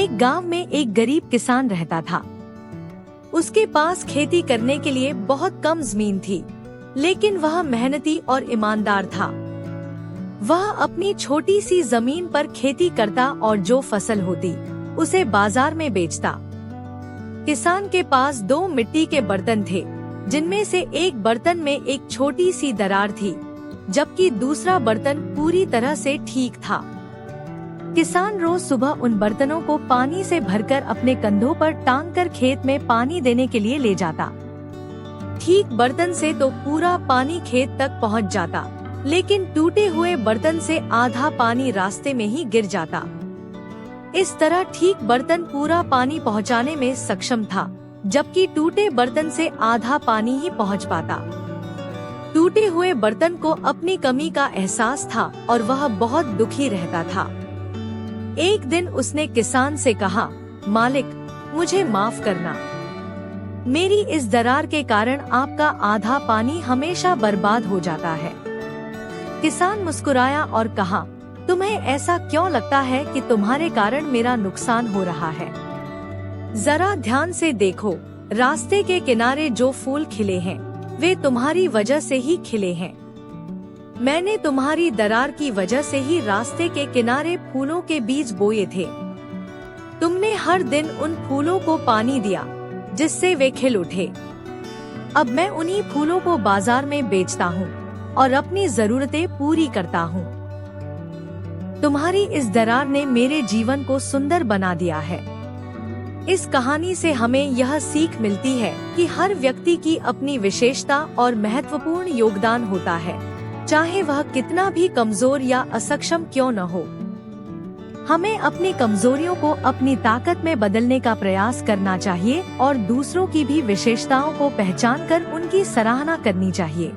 एक गांव में एक गरीब किसान रहता था। उसके पास खेती करने के लिए बहुत कम जमीन थी, लेकिन वह मेहनती और ईमानदार था। वह अपनी छोटी सी जमीन पर खेती करता और जो फसल होती उसे बाजार में बेचता। किसान के पास 2 मिट्टी के बर्तन थे, जिनमें से एक बर्तन में एक छोटी सी दरार थी, जबकि दूसरा बर्तन पूरी तरह से ठीक था। किसान रोज सुबह उन बर्तनों को पानी से भरकर अपने कंधों पर टांगकर खेत में पानी देने के लिए ले जाता। ठीक बर्तन से तो पूरा पानी खेत तक पहुंच जाता, लेकिन टूटे हुए बर्तन से आधा पानी रास्ते में ही गिर जाता। इस तरह ठीक बर्तन पूरा पानी पहुंचाने में सक्षम था, जबकि टूटे बर्तन से आधा पानी ही पहुंच पाता। टूटे हुए बर्तन को अपनी कमी का एहसास था और वह बहुत दुखी रहता था। एक दिन उसने किसान से कहा, मालिक, मुझे माफ करना। मेरी इस दरार के कारण आपका आधा पानी हमेशा बर्बाद हो जाता है। किसान मुस्कुराया और कहा, तुम्हें ऐसा क्यों लगता है कि तुम्हारे कारण मेरा नुकसान हो रहा है? जरा ध्यान से देखो, रास्ते के किनारे जो फूल खिले हैं, वे तुम्हारी वजह से ही खिले हैं। मैंने तुम्हारी दरार की वजह से ही रास्ते के किनारे फूलों के बीज बोए थे। तुमने हर दिन उन फूलों को पानी दिया, जिससे वे खिल उठे। अब मैं उन्हीं फूलों को बाजार में बेचता हूँ और अपनी जरूरतें पूरी करता हूँ। तुम्हारी इस दरार ने मेरे जीवन को सुंदर बना दिया है। इस कहानी से हमें यह सीख मिलती है कि हर व्यक्ति की अपनी विशेषता और महत्वपूर्ण योगदान होता है, चाहे वह कितना भी कमजोर या असक्षम क्यों न हो। हमें अपनी कमजोरियों को अपनी ताकत में बदलने का प्रयास करना चाहिए और दूसरों की भी विशेषताओं को पहचान कर उनकी सराहना करनी चाहिए।